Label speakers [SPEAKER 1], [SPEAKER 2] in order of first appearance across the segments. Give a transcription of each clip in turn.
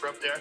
[SPEAKER 1] We're up there.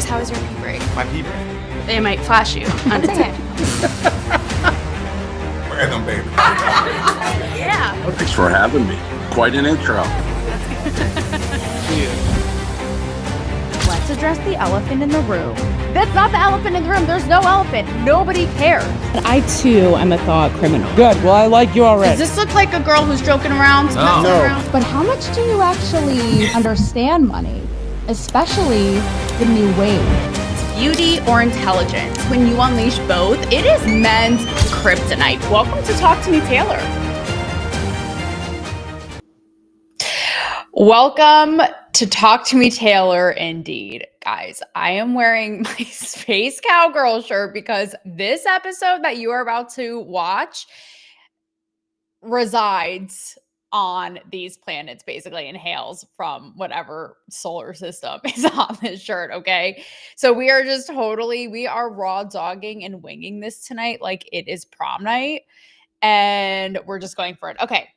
[SPEAKER 1] how was your pee break?
[SPEAKER 2] My pee break.
[SPEAKER 1] They might flash you unattended.
[SPEAKER 2] Random baby.
[SPEAKER 1] Yeah.
[SPEAKER 3] Well, thanks for having me. Quite an intro.
[SPEAKER 4] Let's address the elephant in the room. That's not the elephant in the room. There's no elephant. Nobody cares.
[SPEAKER 5] I too am a thought criminal.
[SPEAKER 6] Good. Well, I like you already.
[SPEAKER 1] Does this look like a girl who's joking around?
[SPEAKER 2] No.
[SPEAKER 1] Around?
[SPEAKER 4] But how much do you actually understand money? Especially the new wave.
[SPEAKER 1] Beauty or intelligence? When you unleash both, it is men's kryptonite. Welcome to Talk to Me, Taylor. Welcome to Talk to Me, Taylor, indeed. Guys, I am wearing my Space Cowgirl shirt because this episode that you are about to watch resides on these planets, basically, and hails from whatever solar system is on this shirt, okay? So we are raw dogging and winging this tonight like it is prom night, and we're just going for it. Okay.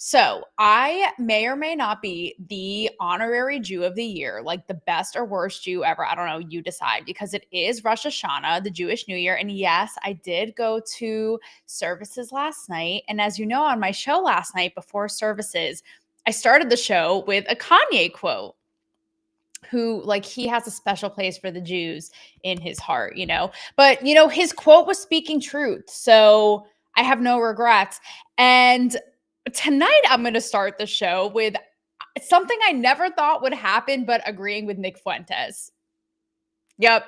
[SPEAKER 1] So I may or may not be the honorary Jew of the year, like the best or worst Jew ever. I don't know. You decide, because it is Rosh Hashanah, the Jewish New Year. And yes, I did go to services last night. And as you know, on my show last night before services, I started the show with a Kanye quote. Who, like, he has a special place for the Jews in his heart, you know? But, you know, his quote was speaking truth. So I have no regrets. And tonight, I'm going to start the show with something I never thought would happen, but agreeing with Nick Fuentes. Yep.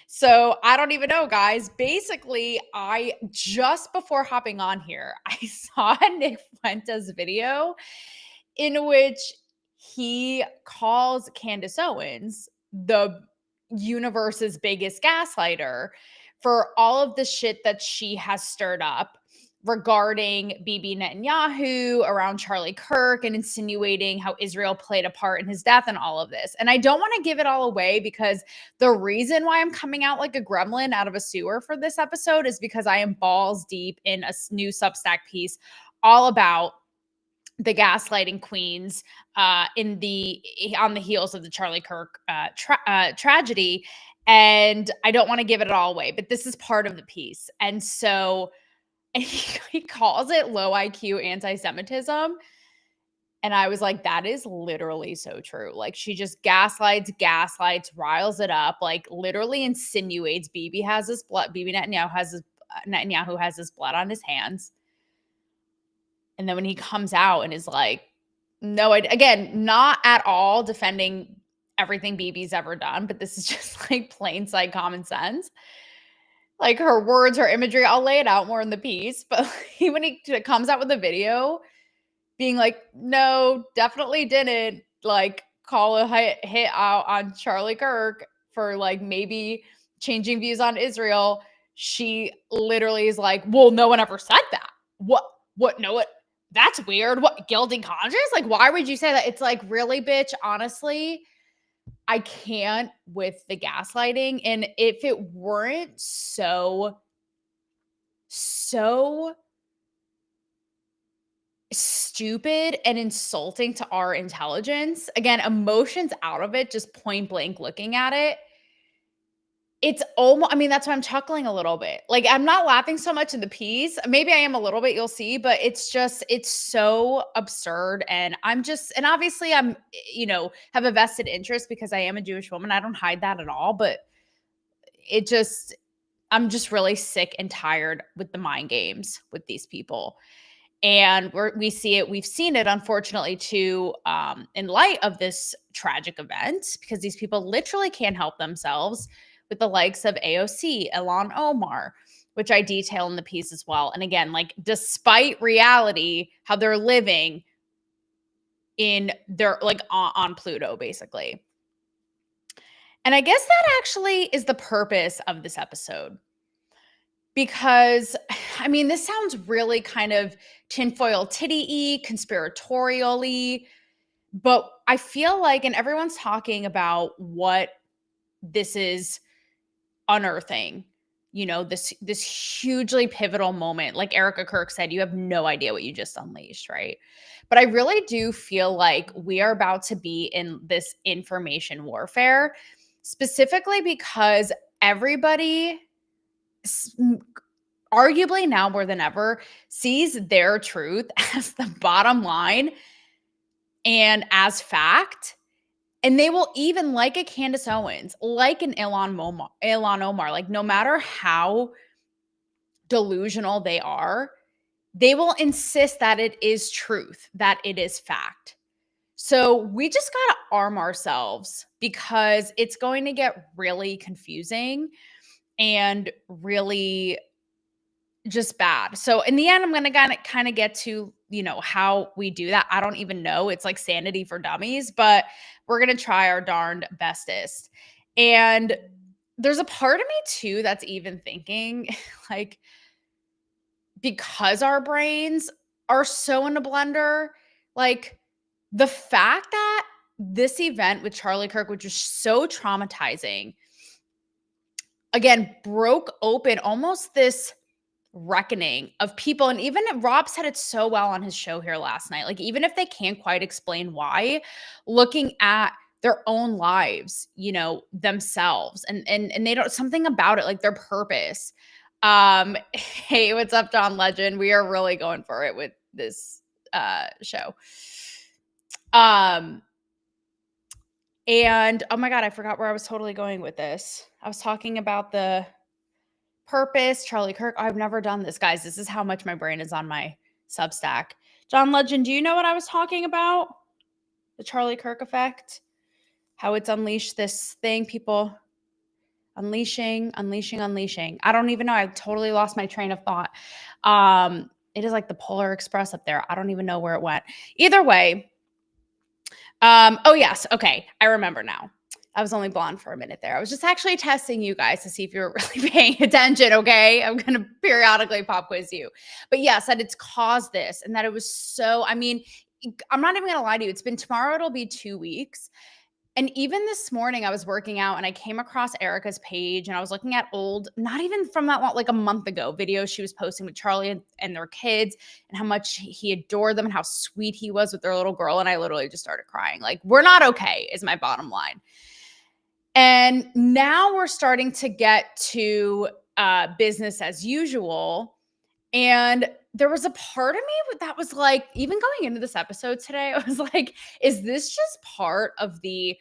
[SPEAKER 1] So I don't even know, guys. Basically, just before hopping on here, I saw a Nick Fuentes video in which he calls Candace Owens the universe's biggest gaslighter for all of the shit that she has stirred up regarding Bibi Netanyahu, around Charlie Kirk, and insinuating how Israel played a part in his death and all of this. And I don't want to give it all away, because the reason why I'm coming out like a gremlin out of a sewer for this episode is because I am balls deep in a new Substack piece all about the gaslighting queens on the heels of the Charlie Kirk tragedy. And I don't want to give it all away, but this is part of the piece. And so he calls it low IQ anti-Semitism. And I was like, that is literally so true. Like, she just gaslights, riles it up, like literally insinuates Bibi Netanyahu has his blood on his hands. And then when he comes out and is like, no, again, not at all defending everything Bibi's ever done, but this is just like plain sight common sense. Like, her words, her imagery, I'll lay it out more in the piece. But when he comes out with the video being like, no, definitely didn't, like, call a hit out on Charlie Kirk for, like, maybe changing views on Israel, she literally is like, well, no one ever said that. What? No, what? That's weird. What? Guilty conscience? Like, why would you say that? It's like, really, bitch? Honestly, I can't with the gaslighting. And if it weren't so stupid and insulting to our intelligence, again, emotions out of it, just point blank looking at it, it's almost, I mean, that's why I'm chuckling a little bit. Like, I'm not laughing so much in the piece. Maybe I am a little bit, you'll see, but it's so absurd. And obviously I'm, you know, have a vested interest because I am a Jewish woman. I don't hide that at all, but I'm just really sick and tired with the mind games with these people. And we've seen it, unfortunately, too, in light of this tragic event, because these people literally can't help themselves, with the likes of AOC, Ilhan Omar, which I detail in the piece as well. And again, like, despite reality, how they're living in their, like, on Pluto, basically. And I guess that actually is the purpose of this episode. Because, I mean, this sounds really kind of tinfoil titty-y, conspiratorial-y, but I feel like, and everyone's talking about what this is unearthing, you know, this hugely pivotal moment. Like Erica Kirk said, you have no idea what you just unleashed, right? But I really do feel like we are about to be in this information warfare. specifically because everybody, arguably now more than ever, sees their truth as the bottom line and as fact. And they will even, like a Candace Owens, like an Ilhan Omar, like no matter how delusional they are, they will insist that it is truth, that it is fact. So we just got to arm ourselves because it's going to get really confusing and really just bad. So in the end, I'm going to kind of get to, how we do that. I don't even know. It's like sanity for dummies, but we're going to try our darned bestest. And there's a part of me too that's even thinking like, because our brains are so in a blender, like the fact that this event with Charlie Kirk, which was so traumatizing, again, broke open almost this reckoning of people. And even Rob said it so well on his show here last night. Like, even if they can't quite explain why, looking at their own lives, themselves and they don't, something about it, like their purpose. Hey, what's up, John Legend? We are really going for it with this show. And oh my God, I forgot where I was totally going with this. I was talking about the purpose, Charlie Kirk. I've never done this, guys. This is how much my brain is on my Substack. John Legend, do you know what I was talking about? The Charlie Kirk effect? How it's unleashed this thing, people unleashing. I don't even know. I totally lost my train of thought. It is like the Polar Express up there. I don't even know where it went. Either way. Oh yes. Okay. I remember now. I was only blonde for a minute there. I was just actually testing you guys to see if you're really paying attention. Okay. I'm going to periodically pop quiz you, but yes, that it's caused this and that it was so, I'm not even going to lie to you. Tomorrow. It'll be 2 weeks. And even this morning I was working out and I came across Erica's page and I was looking at old, not even from that long, like a month ago, videos she was posting with Charlie and their kids and how much he adored them and how sweet he was with their little girl. And I literally just started crying. Like, we're not okay is my bottom line. And now we're starting to get to business as usual. And there was a part of me that was like, even going into this episode today, I was like, is this just part of the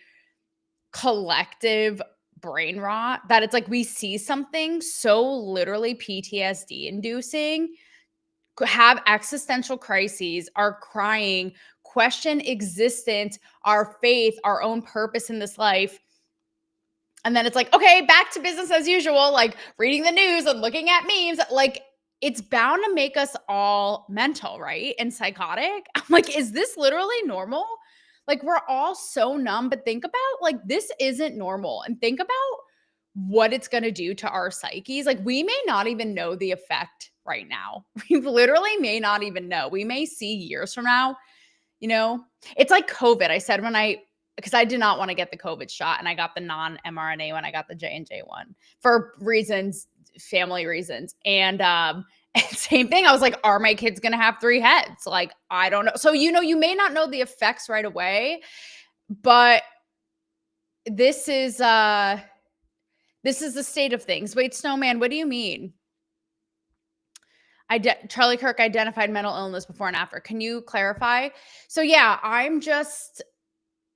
[SPEAKER 1] collective brain rot that it's like we see something so literally PTSD inducing, have existential crises, are crying, question existence, our faith, our own purpose in this life. And then it's like, okay, back to business as usual, like reading the news and looking at memes. Like, it's bound to make us all mental, right? And psychotic. I'm like, is this literally normal? Like, we're all so numb, but think about like, this isn't normal. And think about what it's going to do to our psyches. Like, we may not even know the effect right now. We literally may not even know. We may see years from now, it's like COVID. I said because I did not want to get the COVID shot and I got the non-mRNA one. I got the J&J one for reasons, family reasons. And same thing. I was like, are my kids going to have 3 heads? Like, I don't know. So, you may not know the effects right away, but this is the state of things. Wait, Snowman, what do you mean? Charlie Kirk identified mental illness before and after. Can you clarify? So yeah, I'm just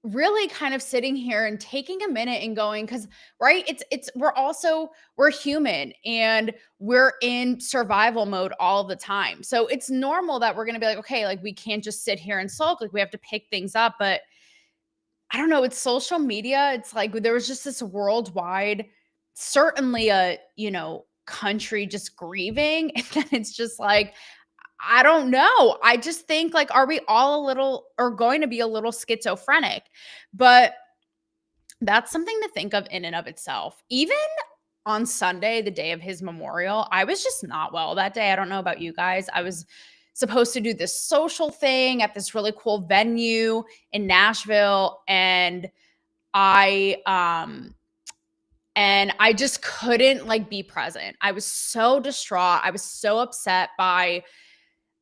[SPEAKER 1] really kind of sitting here and taking a minute and going, because right, we're human and we're in survival mode all the time. So it's normal that we're going to be like, okay, like we can't just sit here and sulk, like we have to pick things up. But I don't know, it's social media. It's like there was just this worldwide, certainly a country just grieving, and then it's just like, I don't know. I just think like, are we all going to be a little schizophrenic? But that's something to think of in and of itself. Even on Sunday, the day of his memorial, I was just not well that day. I don't know about you guys. I was supposed to do this social thing at this really cool venue in Nashville, and I just couldn't like be present. I was so distraught. I was so upset by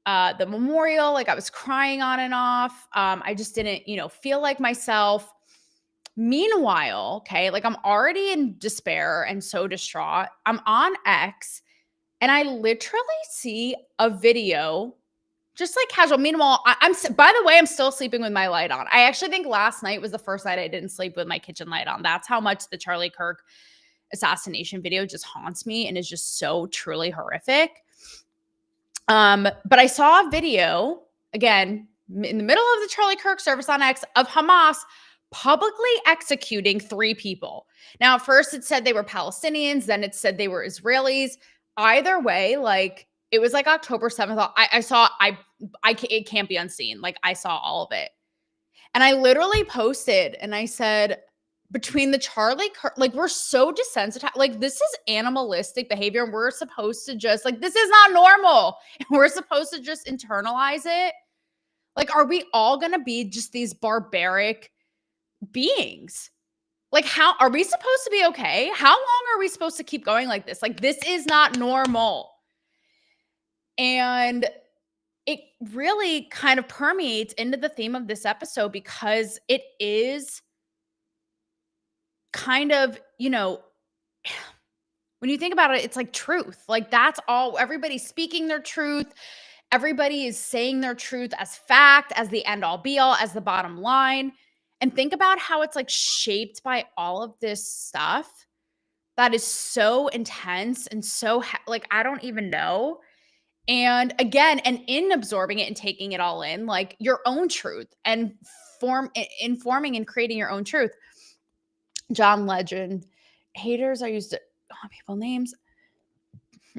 [SPEAKER 1] the memorial. Like, I was crying on and off. I just didn't, feel like myself. Meanwhile, okay, like I'm already in despair and so distraught. I'm on X and I literally see a video, just like casual. Meanwhile, by the way, I'm still sleeping with my light on. I actually think last night was the first night I didn't sleep with my kitchen light on. That's how much the Charlie Kirk assassination video just haunts me and is just so truly horrific. But I saw a video, again, in the middle of the Charlie Kirk service on X, of Hamas publicly executing 3 people. Now, at first it said they were Palestinians, then it said they were Israelis. Either way, like, it was like October 7th. It can't be unseen. Like, I saw all of it. And I literally posted and I said, between the Charlie Kirk, like, we're so desensitized. Like, this is animalistic behavior. And we're supposed to just, like, this is not normal. And we're supposed to just internalize it. Like, are we all going to be just these barbaric beings? Like, how are we supposed to be okay? How long are we supposed to keep going like this? Like, this is not normal. And it really kind of permeates into the theme of this episode because it is kind of, you know, when you think about it, it's like truth. Like, that's all. Everybody's speaking their truth. Everybody is saying their truth as fact, as the end all be all, as the bottom line. And think about how it's like shaped by all of this stuff that is so intense and so like, I don't even know. And again, and in absorbing it and taking it all in, like your own truth and informing and creating your own truth. John Legend, haters are used to call people names.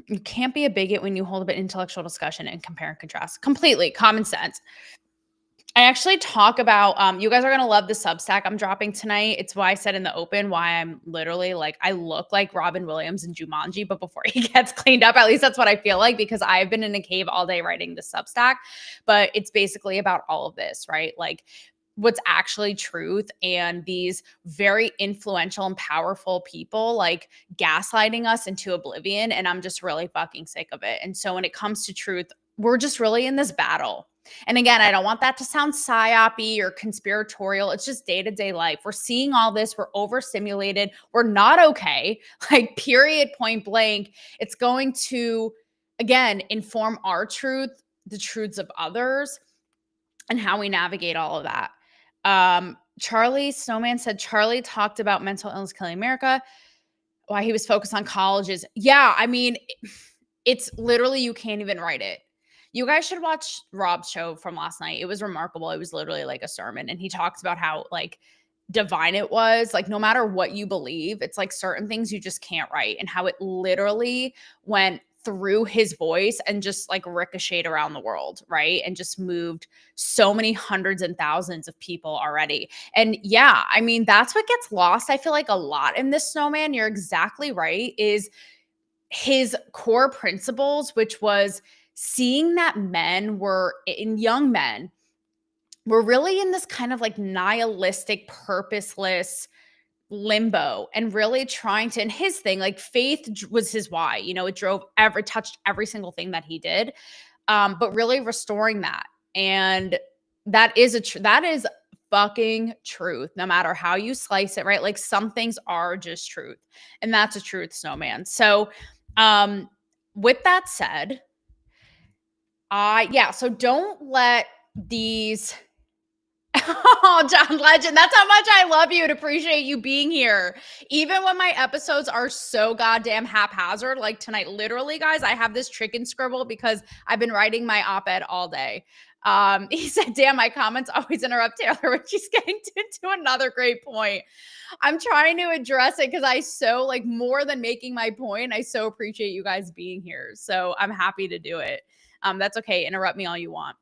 [SPEAKER 1] You can't be a bigot when you hold up an intellectual discussion and compare and contrast. Completely common sense. I actually talk about, you guys are going to love the Substack I'm dropping tonight. It's why I said in the open why I'm literally like, I look like Robin Williams in Jumanji, but before he gets cleaned up, at least that's what I feel like, because I've been in a cave all day writing the Substack. But it's basically about all of this, right? Like, what's actually truth, and these very influential and powerful people like gaslighting us into oblivion. And I'm just really fucking sick of it. And so when it comes to truth, we're just really in this battle. And again, I don't want that to sound psyopy or conspiratorial. It's just day-to-day life. We're seeing all this. We're overstimulated. We're not okay. Like, period, point blank. It's going to, again, inform our truth, the truths of others, and how we navigate all of that. Charlie Snowman said Charlie talked about mental illness killing America, why he was focused on colleges. Yeah, I mean, it's literally, you can't even write it. You guys should watch Rob's show from last night. It was remarkable. It was literally like a sermon. And he talks about how like divine it was. Like, no matter what you believe, it's like certain things you just can't write, and how it literally went through his voice and just like ricocheted around the world, right? And just moved so many hundreds and thousands of people already. And yeah, I mean, that's what gets lost, I feel like, a lot in this Snowman. You're exactly right, is his core principles, which was seeing that young men were really in this kind of like nihilistic, purposeless limbo, and really trying to, and his thing, like faith was his why, you know, it touched every single thing that he did. But really restoring that. And that is fucking truth, no matter how you slice it, right? Like, some things are just truth, and that's a truth, Snowman. So, with that said, so don't let these oh, John Legend, that's how much I love you and appreciate you being here. Even when my episodes are so goddamn haphazard, like tonight, literally, guys, I have this chicken scribble because I've been writing my op-ed all day. He said, damn, my comments always interrupt Taylor when she's getting to another great point. I'm trying to address it because I so, like, more than making my point, I so appreciate you guys being here. So I'm happy to do it. That's okay. Interrupt me all you want.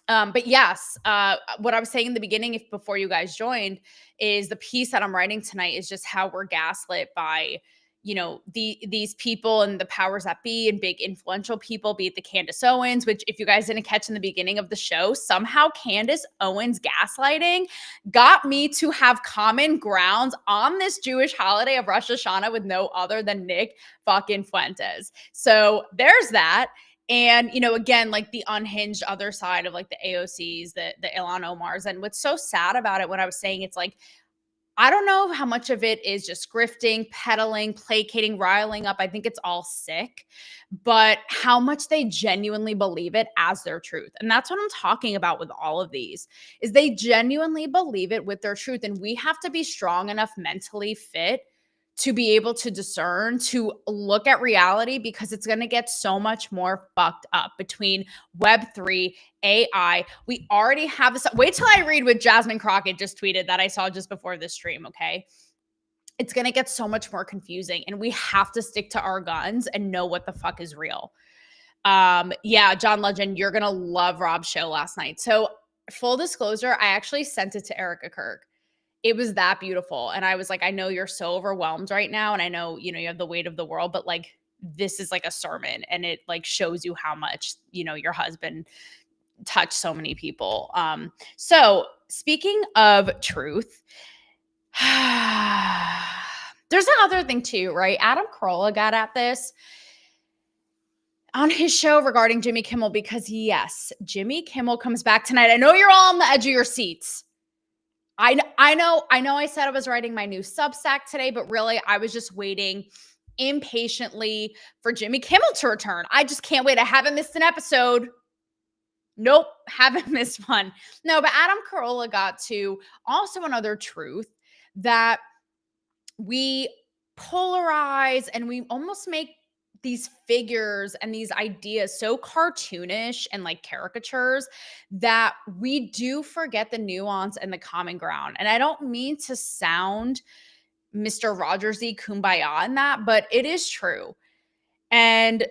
[SPEAKER 1] But yes, what I was saying in the beginning, before you guys joined, is the piece that I'm writing tonight is just how we're gaslit by, you know, these people and the powers that be and big influential people, be it the Candace Owens, which, if you guys didn't catch in the beginning of the show, somehow Candace Owens gaslighting got me to have common grounds on this Jewish holiday of Rosh Hashanah with no other than Nick fucking Fuentes. So there's that. And, you know, again, like the unhinged other side of like the AOCs, the Ilhan Omars. And what's so sad about it, what I was saying, it's like, I don't know how much of it is just grifting, peddling, placating, riling up. I think it's all sick, but how much they genuinely believe it as their truth. And that's what I'm talking about with all of these, is they genuinely believe it with their truth. And we have to be strong enough mentally fit to be able to discern, to look at reality, because it's going to get so much more fucked up between Web3, AI. We already have this. Wait till I read what Jasmine Crockett just tweeted that I saw just before this stream, okay? It's going to get so much more confusing, and we have to stick to our guns and know what the fuck is real. Yeah, John Legend, you're going to love Rob's show last night. So full disclosure, I actually sent it to Erica Kirk. It was that beautiful. And I was like, I know you're so overwhelmed right now. And I know, you have the weight of the world, but like, this is like a sermon, and it like shows you how much, your husband touched so many people. So speaking of truth, there's another thing too, right? Adam Carolla got at this on his show regarding Jimmy Kimmel, because yes, Jimmy Kimmel comes back tonight. I know you're all on the edge of your seats. I know I said I was writing my new Substack today, but really I was just waiting impatiently for Jimmy Kimmel to return. I just can't wait. I haven't missed an episode. Nope, haven't missed one. No, but Adam Carolla got to also another truth, that we polarize and we almost make these figures and these ideas so cartoonish and like caricatures that we do forget the nuance and the common ground. And I don't mean to sound Mr. Rogersy kumbaya in that, but it is true. And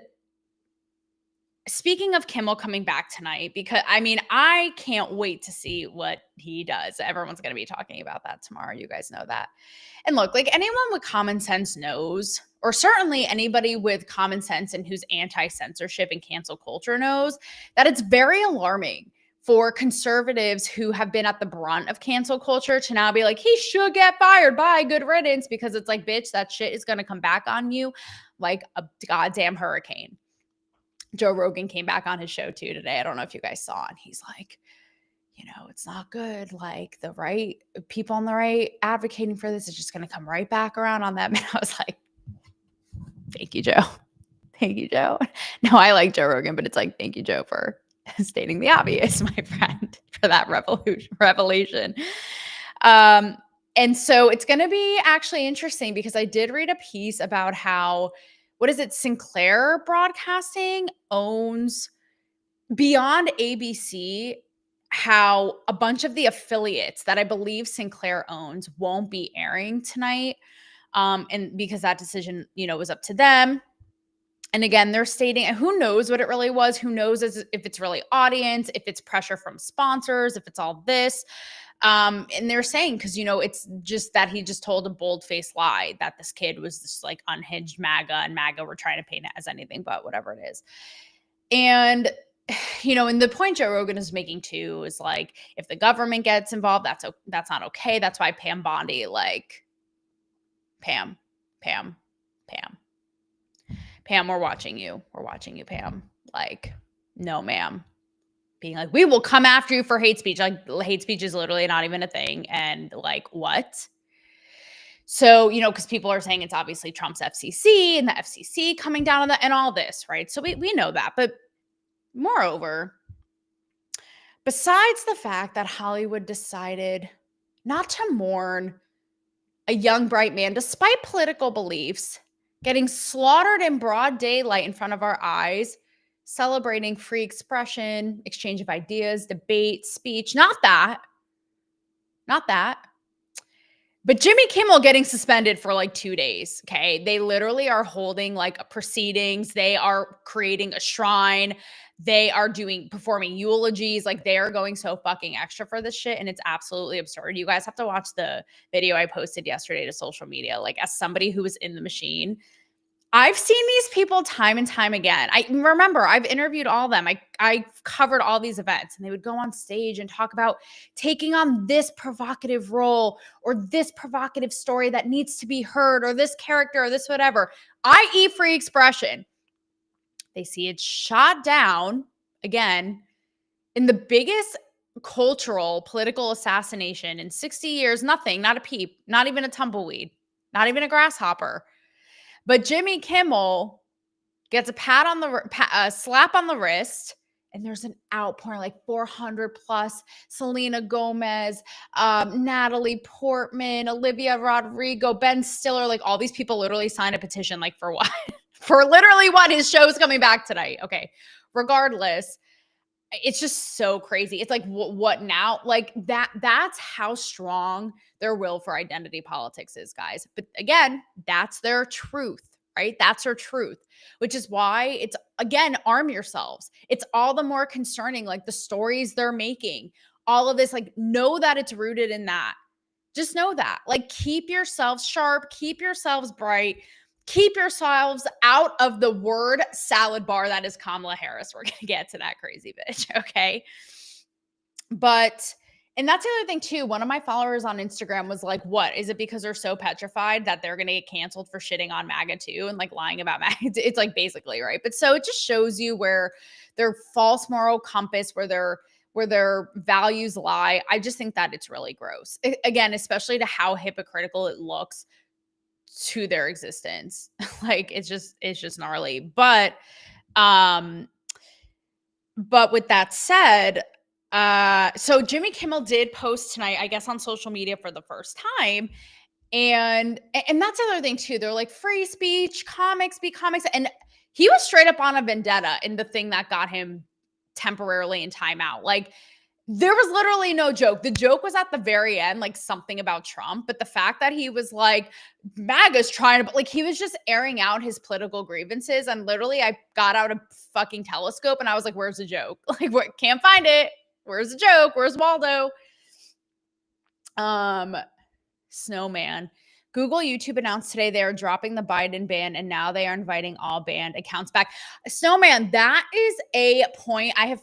[SPEAKER 1] speaking of Kimmel coming back tonight, because I can't wait to see what he does. Everyone's going to be talking about that tomorrow. You guys know that. And look, like anyone with common sense knows, or certainly anybody with common sense and who's anti-censorship and cancel culture knows, that it's very alarming for conservatives who have been at the brunt of cancel culture to now be like, he should get fired, bye, good riddance, because it's like, bitch, that shit is going to come back on you like a goddamn hurricane. Joe Rogan came back on his show too today. I don't know if you guys saw, and he's like, it's not good. Like the right people on the right advocating for this is just going to come right back around on them. And I was like, thank you, Joe. Thank you, Joe. No, I like Joe Rogan, but it's like, thank you, Joe, for stating the obvious, my friend, for that revelation. And so it's going to be actually interesting, because I did read a piece about how, Sinclair Broadcasting owns, beyond ABC, how a bunch of the affiliates that I believe Sinclair owns won't be airing tonight. And because that decision, was up to them. And again, they're stating, and who knows what it really was? Who knows if it's really audience, if it's pressure from sponsors, if it's all this. And they're saying, because, it's just that he just told a bold-faced lie that this kid was this like unhinged MAGA, and MAGA were trying to paint it as anything but whatever it is. And, and the point Joe Rogan is making too is like, if the government gets involved, that's not okay. That's why Pam Bondi, like, Pam, we're watching you. We're watching you, Pam. Like, no, ma'am. Being like, we will come after you for hate speech. Like, hate speech is literally not even a thing. And like, what? So, because people are saying it's obviously Trump's FCC and the FCC coming down on that and all this, right? So we know that. But moreover, besides the fact that Hollywood decided not to mourn a young, bright man, despite political beliefs, getting slaughtered in broad daylight in front of our eyes, celebrating free expression, exchange of ideas, debate, speech. Not that. But Jimmy Kimmel getting suspended for like 2 days, okay? They literally are holding like proceedings. They are creating a shrine. They are performing eulogies. Like, they are going so fucking extra for this shit, and it's absolutely absurd. You guys have to watch the video I posted yesterday to social media. Like, as somebody who was in the machine, I've seen these people time and time again. I remember I've interviewed all of them. I covered all these events, and they would go on stage and talk about taking on this provocative role or this provocative story that needs to be heard, or this character or this whatever, i.e. free expression. They see it shot down again in the biggest cultural political assassination in 60 years, nothing, not a peep, not even a tumbleweed, not even a grasshopper. But Jimmy Kimmel gets a slap on the wrist, and there's an outpouring, like 400 plus. Selena Gomez, Natalie Portman, Olivia Rodrigo, Ben Stiller, like all these people literally signed a petition, like for what? For literally what? His show's coming back tonight. Okay. Regardless, it's just so crazy. It's like, what now? Like that's how strong their will for identity politics is, guys. But again, that's their truth, right? That's their truth, which is why it's, again, arm yourselves. It's all the more concerning, like the stories they're making, all of this, like know that it's rooted in that. Just know that. Like keep yourselves sharp, keep yourselves bright, keep yourselves out of the word salad bar that is Kamala Harris. We're going to get to that crazy bitch, okay? But, and that's the other thing too. One of my followers on Instagram was like, what? Is it because they're so petrified that they're going to get canceled for shitting on MAGA too and like lying about MAGA? It's like basically, right? But so it just shows you where their false moral compass, where their values lie. I just think that it's really gross. Again, especially to how hypocritical it looks to their existence. Like it's just gnarly. But with that said, so Jimmy Kimmel did post tonight, I guess on social media for the first time. And that's the other thing too. They're like free speech, comics be comics. And he was straight up on a vendetta in the thing that got him temporarily in timeout. Like there was literally no joke. The joke was at the very end, like something about Trump. But the fact that he was like, MAGA's trying to, like, he was just airing out his political grievances. And literally, I got out a fucking telescope and I was like, where's the joke? Like, what? Can't find it. Where's the joke? Where's Waldo? Snowman. Google, YouTube announced today they are dropping the Biden ban, and now they are inviting all banned accounts back. Snowman, that is a point I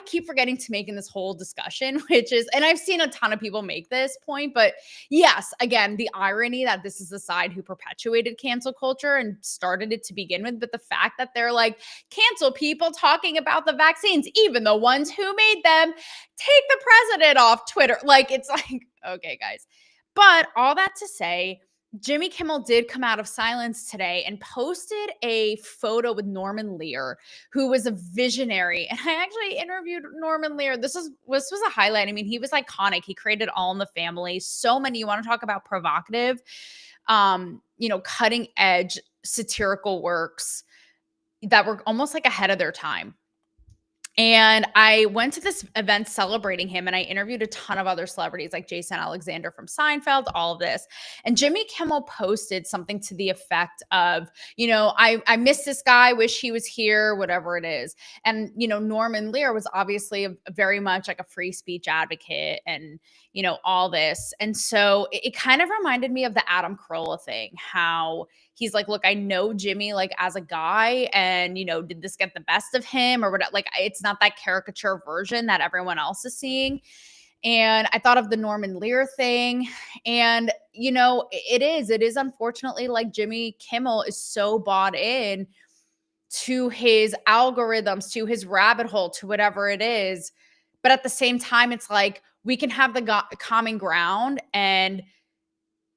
[SPEAKER 1] keep forgetting to make in this whole discussion, which is, and I've seen a ton of people make this point, but yes, again, the irony that this is the side who perpetuated cancel culture and started it to begin with, but the fact that they're like, cancel people talking about the vaccines, even the ones who made them, take the president off Twitter. Like, it's like, okay, guys. But all that to say, Jimmy Kimmel did come out of silence today and posted a photo with Norman Lear, who was a visionary. And I actually interviewed Norman Lear. This was a highlight. I mean, he was iconic. He created All in the Family. So many. You want to talk about provocative, cutting edge satirical works that were almost like ahead of their time. And I went to this event celebrating him, and I interviewed a ton of other celebrities like Jason Alexander from Seinfeld, all of this. And Jimmy Kimmel posted something to the effect of, I miss this guy, wish he was here, whatever it is. And, Norman Lear was obviously very much like a free speech advocate and, all this. And so it kind of reminded me of the Adam Carolla thing, how he's like, look, I know Jimmy like as a guy, and did this get the best of him or what? Like, it's not that caricature version that everyone else is seeing. And I thought of the Norman Lear thing, and it is unfortunately like Jimmy Kimmel is so bought in to his algorithms, to his rabbit hole, to whatever it is. But at the same time, it's like we can have the common ground and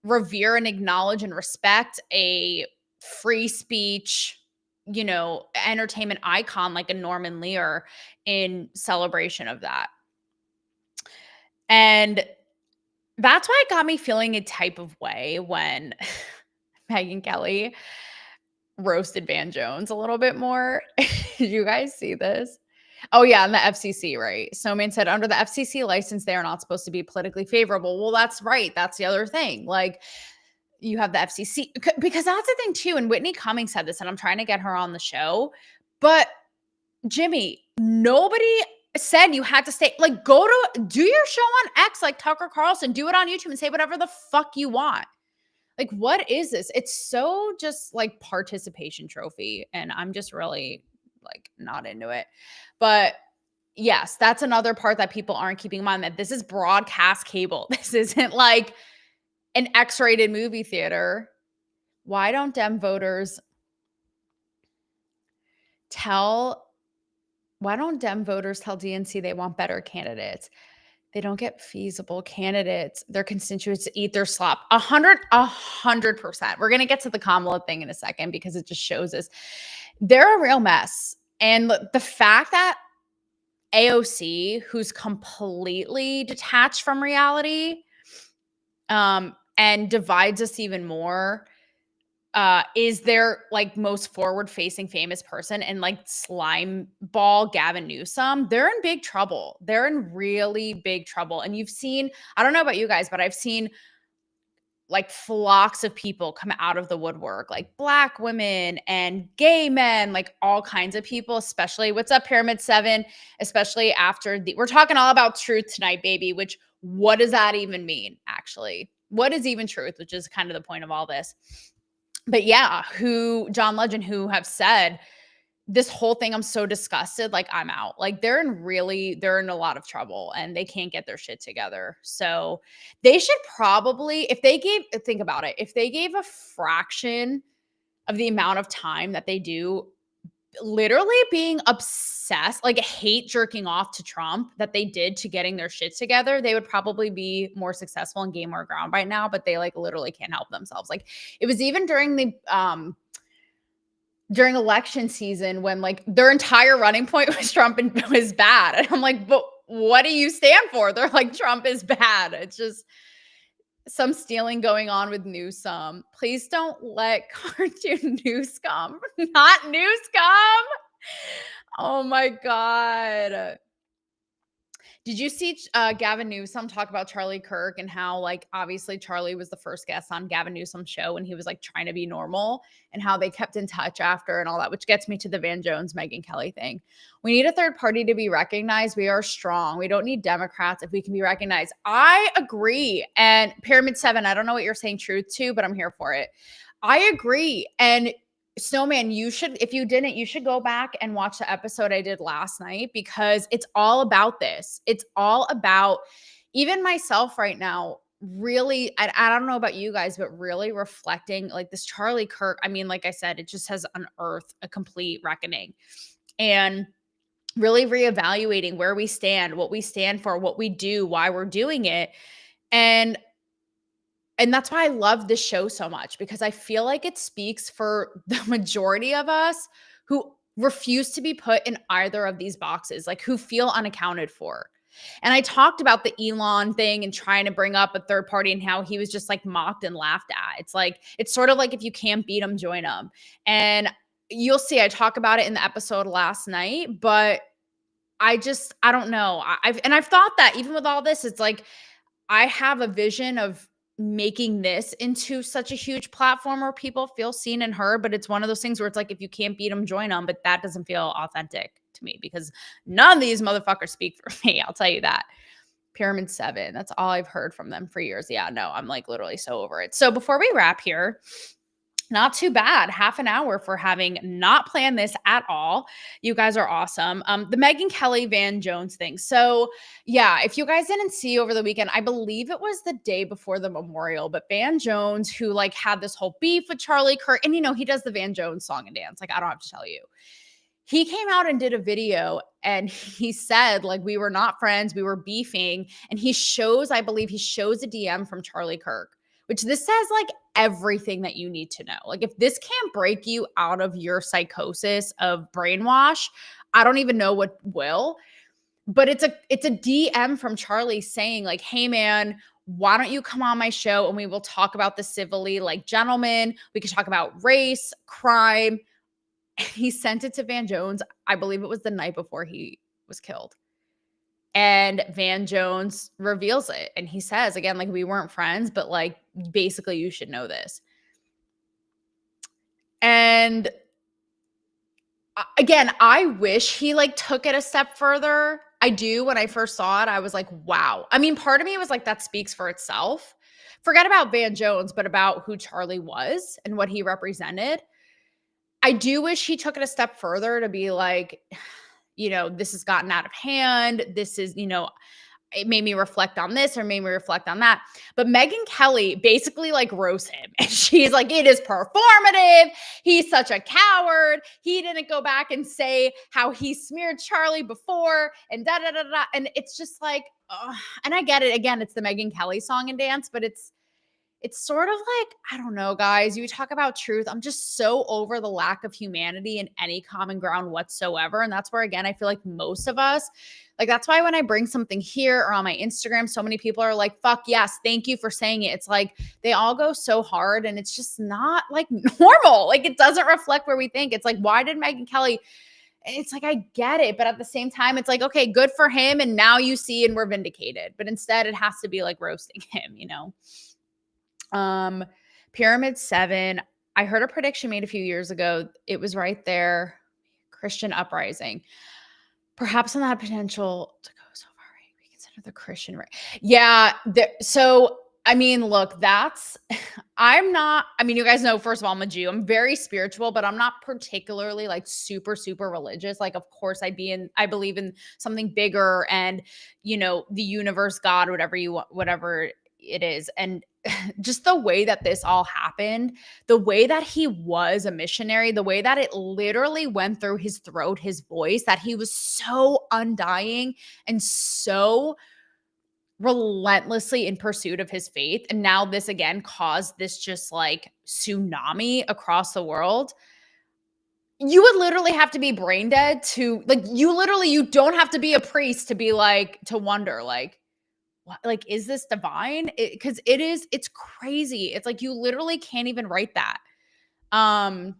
[SPEAKER 1] revere and acknowledge and respect a free speech, entertainment icon like a Norman Lear in celebration of that. And that's why it got me feeling a type of way when Megyn Kelly roasted Van Jones a little bit more. Did you guys see this? Oh, yeah, and the FCC, right? Snowman said, under the FCC license, they are not supposed to be politically favorable. Well, that's right. That's the other thing. Like, you have the FCC, because that's the thing, too. And Whitney Cummings said this, and I'm trying to get her on the show. But, Jimmy, nobody said you had to stay. Like, do your show on X like Tucker Carlson. Do it on YouTube and say whatever the fuck you want. Like, what is this? It's so just like participation trophy. And I'm just really like not into it. But yes, that's another part that people aren't keeping in mind, that this is broadcast cable. This isn't like an X-rated movie theater. Why don't Dem voters tell Why don't Dem voters tell DNC they want better candidates? They don't get feasible candidates. Their constituents eat their slop. 100%. We're going to get to the Kamala thing in a second because it just shows us they're a real mess. And the fact that AOC, who's completely detached from reality, and divides us even more, is their like most forward-facing famous person, and like slime ball Gavin Newsom. They're in big trouble. They're in really big trouble. And you've seen, I don't know about you guys, but I've seen like flocks of people come out of the woodwork, like Black women and gay men, like all kinds of people, especially what's up, Pyramid 7, especially after we're talking all about truth tonight, baby, which what does that even mean, actually? What is even truth, which is kind of the point of all this. But yeah, John Legend, who have said this whole thing, I'm so disgusted, like I'm out. Like they're in a lot of trouble and they can't get their shit together. So they should probably, think about it, if they gave a fraction of the amount of time that they do literally being obsessed, like hate jerking off to Trump that they did to getting their shit together, they would probably be more successful and gain more ground right now, but they like literally can't help themselves. Like it was even during election season when like their entire running point was Trump and was bad. And I'm like, but what do you stand for? They're like, Trump is bad. It's just some stealing going on with Newsom. Please don't let cartoon Newsom, not Newsom. Oh my God. Did you see Gavin Newsom talk about Charlie Kirk and how like obviously Charlie was the first guest on Gavin Newsom's show and he was like trying to be normal, and how they kept in touch after and all that, which gets me to the Van Jones, Megyn Kelly thing. We need a third party to be recognized. We are strong. We don't need Democrats if we can be recognized. I agree. And Pyramid 7, I don't know what you're saying truth to, but I'm here for it. I agree. And Snowman, if you didn't, you should go back and watch the episode I did last night because it's all about this. It's all about, even myself right now, really, I don't know about you guys, but really reflecting like this Charlie Kirk. I mean, like I said, it just has unearthed a complete reckoning, and really reevaluating where we stand, what we stand for, what we do, why we're doing it. And that's why I love this show so much, because I feel like it speaks for the majority of us who refuse to be put in either of these boxes, like who feel unaccounted for. And I talked about the Elon thing and trying to bring up a third party and how he was just like mocked and laughed at. It's sort of like if you can't beat them, join them. And you'll see, I talk about it in the episode last night, but I don't know. I've thought that even with all this, it's like I have a vision of making this into such a huge platform where people feel seen and heard, but it's one of those things where it's like, if you can't beat them, join them, but that doesn't feel authentic to me because none of these motherfuckers speak for me. I'll tell you that. Pyramid 7, that's all I've heard from them for years. Yeah, no, I'm like literally so over it. So before we wrap here, not too bad. Half an hour for having not planned this at all. You guys are awesome. The Megyn Kelly Van Jones thing. So yeah, if you guys didn't see over the weekend, I believe it was the day before the memorial, but Van Jones, who like had this whole beef with Charlie Kirk, and you know, he does the Van Jones song and dance. Like, I don't have to tell you. He came out and did a video and he said like, we were not friends, we were beefing. And I believe he shows a DM from Charlie Kirk, which this says like everything that you need to know. Like if this can't break you out of your psychosis of brainwash, I don't even know what will. But it's a DM from Charlie saying like, hey man, why don't you come on my show and we will talk about this civilly, like gentlemen. We can talk about race, crime. And he sent it to Van Jones. I believe it was the night before he was killed. And Van Jones reveals it. And he says, again, like, we weren't friends, but like, basically you should know this. And again, I wish he like took it a step further. I do. When I first saw it, I was like, wow. I mean, part of me was like, that speaks for itself. Forget about Van Jones, but about who Charlie was and what he represented. I do wish he took it a step further to be like, you know, this has gotten out of hand. This is, you know, it made me reflect on this or made me reflect on that. But Megyn Kelly basically like roasts him. And she's like, it is performative. He's such a coward. He didn't go back and say how he smeared Charlie before and da da da da. And it's just like, and I get it. Again, it's the Megyn Kelly song and dance, but it's sort of like, I don't know, guys, you talk about truth. I'm just so over the lack of humanity and any common ground whatsoever. And that's where, again, I feel like most of us, like, that's why when I bring something here or on my Instagram, so many people are like, fuck yes, thank you for saying it. It's like they all go so hard and it's just not like normal. Like it doesn't reflect where we think. It's like, why did Megyn Kelly? It's like, I get it. But at the same time, it's like, okay, good for him. And now you see and we're vindicated. But instead it has to be like roasting him, you know? Pyramid 7. I heard a prediction made a few years ago. It was right there. Christian uprising. Perhaps on that potential to go so far, right? We consider the Christian right. Yeah. So, I mean, look, you guys know, first of all, I'm a Jew. I'm very spiritual, but I'm not particularly like super, super religious. Like, of course I believe in something bigger and, you know, the universe, God, whatever it is. And just the way that this all happened, the way that he was a missionary, the way that it literally went through his throat, his voice, that he was so undying and so relentlessly in pursuit of his faith. And now this again caused this just like tsunami across the world. You would literally have to be brain dead to like, you don't have to be a priest to be like, to wonder like, what, like, is this divine? Because it's crazy. It's like you literally can't even write that. And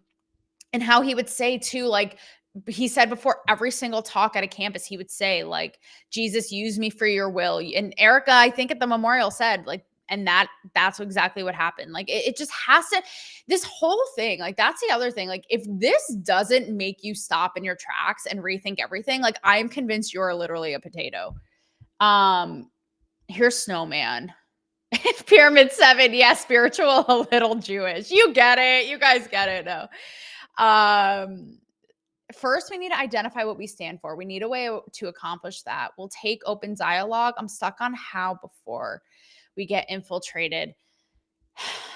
[SPEAKER 1] how he would say too, like he said before every single talk at a campus, he would say like, Jesus, use me for your will. And Erica, I think at the memorial said like, and that's exactly what happened. Like it just has to, this whole thing, like that's the other thing. Like if this doesn't make you stop in your tracks and rethink everything, like I am convinced you're literally a potato. Here's Snowman. Pyramid 7. Yeah, spiritual, a little Jewish. You get it. You guys get it. No. First, we need to identify what we stand for. We need a way to accomplish that. We'll take open dialogue. I'm stuck on how before we get infiltrated.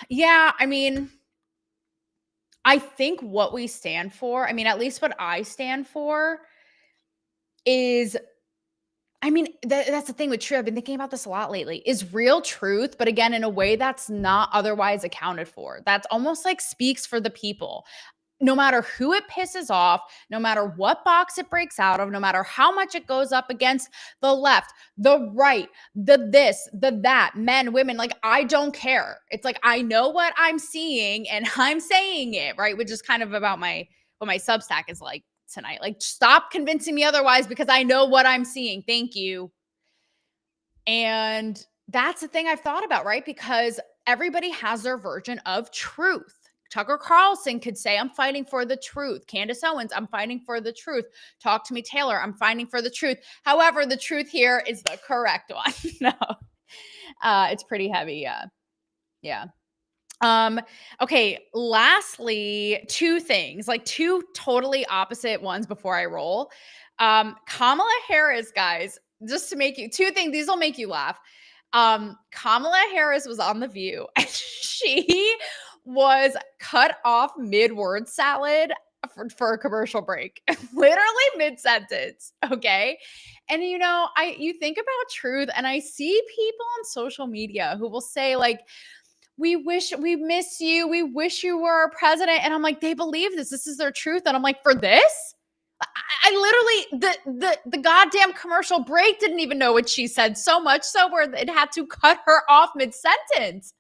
[SPEAKER 1] Yeah, I mean, I think what we stand for, I mean, at least what I stand for is, I mean, that's the thing with truth. I've been thinking about this a lot lately, is real truth, but again, in a way that's not otherwise accounted for. That's almost like speaks for the people. No matter who it pisses off, no matter what box it breaks out of, no matter how much it goes up against the left, the right, the this, the that, men, women, like I don't care. It's like I know what I'm seeing and I'm saying it, right? Which is kind of about what my Substack is like tonight. Like stop convincing me otherwise because I know what I'm seeing. Thank you. And that's the thing I've thought about, right? Because everybody has their version of truth. Tucker Carlson could say, I'm fighting for the truth. Candace Owens, I'm fighting for the truth. Talk to me, Taylor, I'm fighting for the truth. However, the truth here is the correct one. No, it's pretty heavy. Yeah. Okay. Lastly, two things, like two totally opposite ones before I roll. Kamala Harris, guys, just to make you, two things, these will make you laugh. Kamala Harris was on The View and she was cut off mid-word salad for a commercial break, literally mid-sentence. Okay. And you think about truth and I see people on social media who will say like, we miss you. We wish you were our president. And I'm like, they believe this. This is their truth. And I'm like, for this? I literally, the goddamn commercial break didn't even know what she said, so much so where it had to cut her off mid-sentence.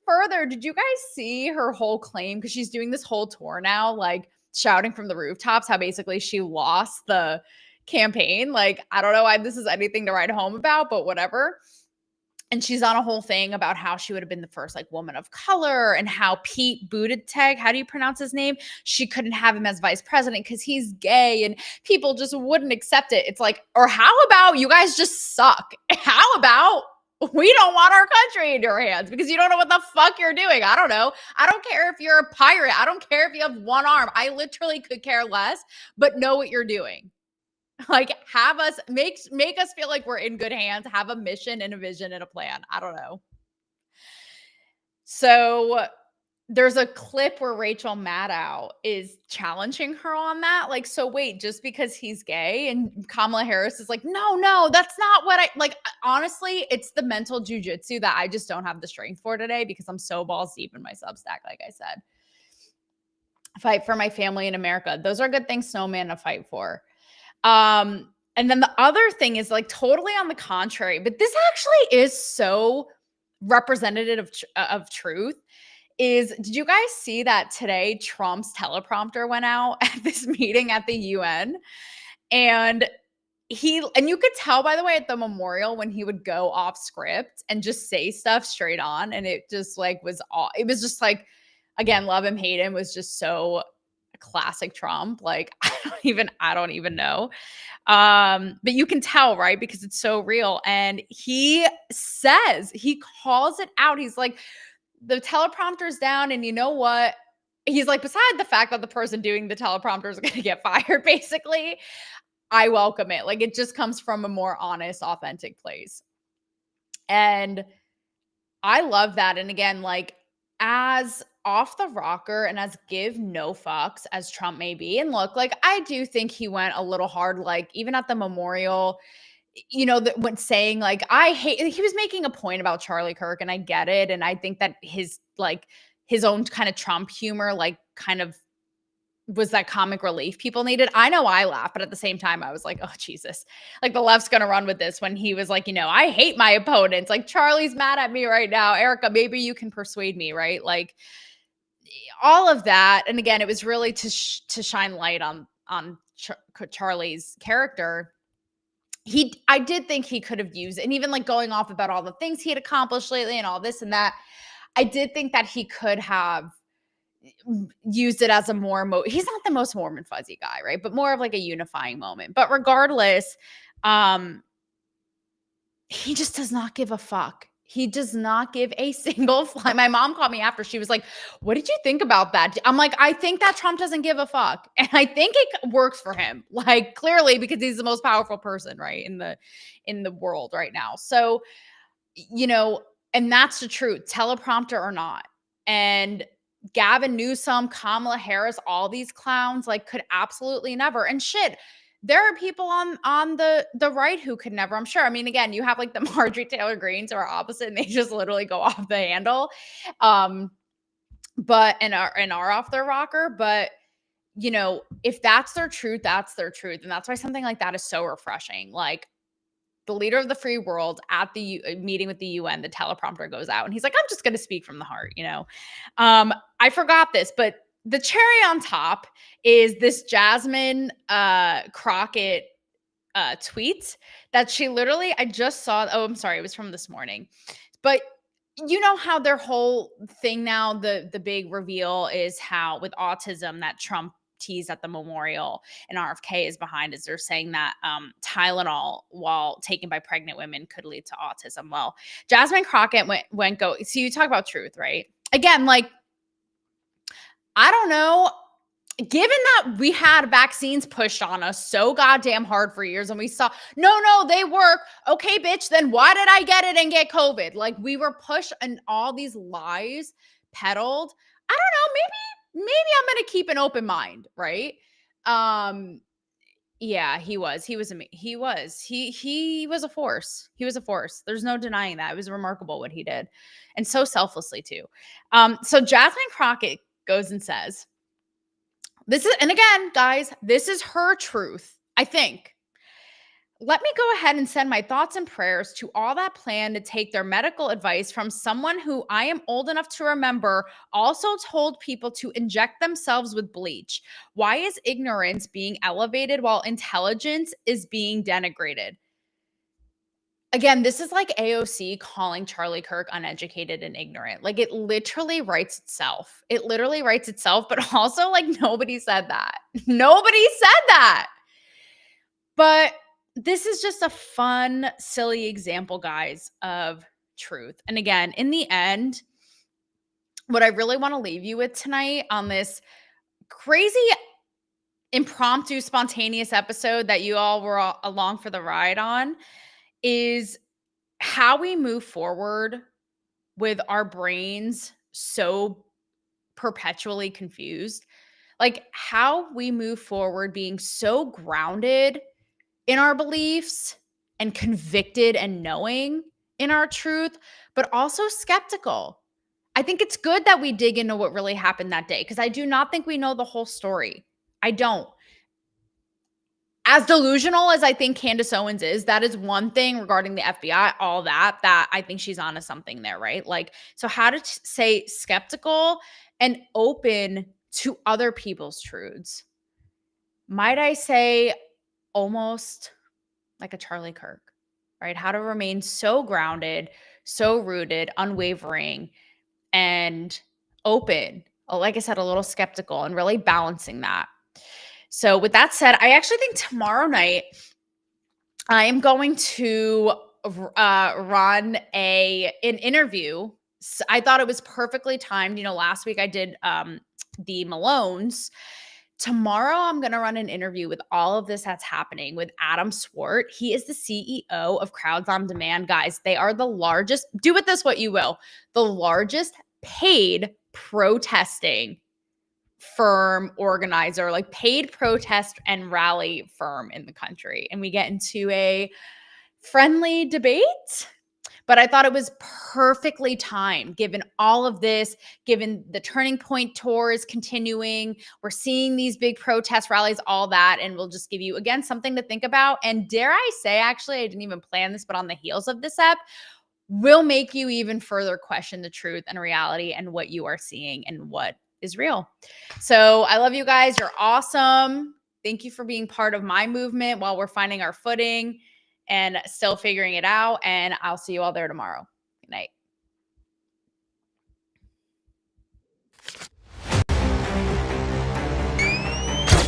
[SPEAKER 1] Further, did you guys see her whole claim? Because she's doing this whole tour now, like shouting from the rooftops how basically she lost the campaign. Like, I don't know why this is anything to write home about, but whatever. And she's on a whole thing about how she would have been the first like woman of color and how Pete Buttigieg, how do you pronounce his name? She couldn't have him as vice president because he's gay and people just wouldn't accept it. It's like, or how about you guys just suck? How about we don't want our country in your hands because you don't know what the fuck you're doing? I don't know. I don't care if you're a pirate. I don't care if you have one arm. I literally could care less, but know what you're doing. Like, have us make us feel like we're in good hands, have a mission and a vision and a plan. I don't know. So there's a clip where Rachel Maddow is challenging her on that. Like, so wait, just because he's gay, and Kamala Harris is like, no, that's not what I like. Honestly, it's the mental jujitsu that I just don't have the strength for today because I'm so balls deep in my Substack. Like I said, fight for my family in America. Those are good things, snowman to fight for. And then the other thing is like totally on the contrary, but this actually is so representative of truth. Did you guys see that today Trump's teleprompter went out at this meeting at the UN? And you could tell, by the way, at the memorial when he would go off script and just say stuff straight on. And it just like it was just like, again, love him, hate him was just so classic Trump. Like, I don't even know. But you can tell, right? Because it's so real. And he calls it out. He's like, the teleprompter's down, and you know what? He's like, beside the fact that the person doing the teleprompter is going to get fired, basically, I welcome it. Like, it just comes from a more honest, authentic place. And I love that. And again, like, as off the rocker and as give no fucks as Trump may be, and look, like, I do think he went a little hard, like, even at the memorial, you know, that when saying like, he was making a point about Charlie Kirk, and I get it. And I think that his own kind of Trump humor, like, kind of was that comic relief people needed. I know I laughed, but at the same time, I was like, oh, Jesus, like the left's going to run with this when he was like, you know, I hate my opponents. Like, Charlie's mad at me right now. Erica, maybe you can persuade me, right? Like, all of that. And again, it was really to shine light on Charlie's character. I did think he could have used, and even like going off about all the things he had accomplished lately and all this and that, I did think that he could have used it as a more, he's not the most warm and fuzzy guy, right? But more of like a unifying moment. But regardless, he just does not give a fuck. He does not give a single fly. My mom called me after. She was like, what did you think about that? I'm like, I think that Trump doesn't give a fuck. And I think it works for him. Like, clearly, because he's the most powerful person, right, in the world right now. So, you know, and that's the truth, teleprompter or not. And Gavin Newsom, Kamala Harris, all these clowns, like, could absolutely never. And shit, there are people on the right who could never, I'm sure. I mean, again, you have like the Marjorie Taylor Greens who are opposite, and they just literally go off the handle. But and are off their rocker. But, you know, if that's their truth, that's their truth. And that's why something like that is so refreshing. Like, the leader of the free world at the meeting with the UN, the teleprompter goes out and he's like, I'm just going to speak from the heart, you know? I forgot this, but the cherry on top is this Jasmine Crockett tweet that she literally, I just saw. Oh, I'm sorry. It was from this morning. But you know how their whole thing now, the big reveal is how with autism that Trump teased at the memorial and RFK is behind, is they're saying that Tylenol while taken by pregnant women could lead to autism. Well, Jasmine Crockett went go. So you talk about truth, right? Again, like, I don't know. Given that we had vaccines pushed on us so goddamn hard for years, and we saw, no, they work. Okay, bitch, then why did I get it and get COVID? Like, we were pushed and all these lies peddled. I don't know, maybe I'm going to keep an open mind, right? Yeah, he was a force. He was a force. There's no denying that. It was remarkable what he did. And so selflessly too. So Jasmine Crockett goes and says, and again, guys, this is her truth, I think. Let me go ahead and send my thoughts and prayers to all that plan to take their medical advice from someone who I am old enough to remember also told people to inject themselves with bleach. Why is ignorance being elevated while intelligence is being denigrated? Again, this is like AOC calling Charlie Kirk uneducated and ignorant. Like, it literally writes itself. But also, like, nobody said that. Nobody said that. But this is just a fun, silly example, guys, of truth. And again, in the end, what I really want to leave you with tonight on this crazy impromptu, spontaneous episode that you all were along for the ride on is how we move forward with our brains so perpetually confused. Like how we move forward being so grounded in our beliefs and convicted and knowing in our truth, but also skeptical. I think it's good that we dig into what really happened that day because I do not think we know the whole story. I don't. As delusional as I think Candace Owens is, that is one thing regarding the FBI, all that I think she's onto something there, right? Like, so how to say skeptical and open to other people's truths. Might I say almost like a Charlie Kirk, right? How to remain so grounded, so rooted, unwavering, and open. Like I said, a little skeptical and really balancing that. So with that said, I actually think tomorrow night I am going to run an interview. I thought it was perfectly timed. You know, last week I did the Malones. Tomorrow I'm going to run an interview with all of this that's happening with Adam Swart. He is the CEO of Crowds on Demand. Guys, they are the largest, do with this what you will, the largest paid protesting firm organizer, like paid protest and rally firm in the country. And we get into a friendly debate, but I thought it was perfectly timed given all of this, given the Turning Point tour is continuing. We're seeing these big protest rallies, all that. And we'll just give you, again, something to think about. And dare I say, actually, I didn't even plan this, but on the heels of this ep, will make you even further question the truth and reality and what you are seeing and what is real. So I love you guys. You're awesome. Thank you for being part of my movement while we're finding our footing and still figuring it out. And I'll see you all there tomorrow. Good night.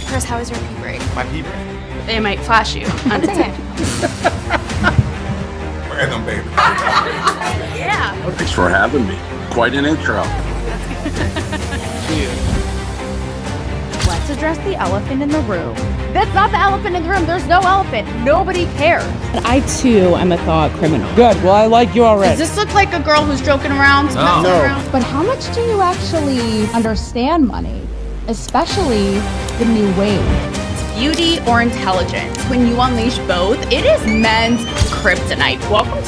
[SPEAKER 1] Chris, how was your pee break?
[SPEAKER 2] My pee break.
[SPEAKER 5] They might flash you. Undetected.
[SPEAKER 2] Wear them, baby.
[SPEAKER 1] Yeah.
[SPEAKER 3] Thanks for having me. Quite an intro.
[SPEAKER 4] Let's address the elephant in the room. That's not the elephant in the room. There's no elephant. Nobody cares.
[SPEAKER 5] I too am a thought criminal.
[SPEAKER 6] Good. Well, I like you
[SPEAKER 1] Does
[SPEAKER 6] already.
[SPEAKER 1] this look like a girl who's joking around?
[SPEAKER 2] No.
[SPEAKER 6] No.
[SPEAKER 1] Around?
[SPEAKER 4] But how much do you actually understand money? Especially the new wave.
[SPEAKER 1] Beauty or intelligence? When you unleash both, it is men's kryptonite. Welcome to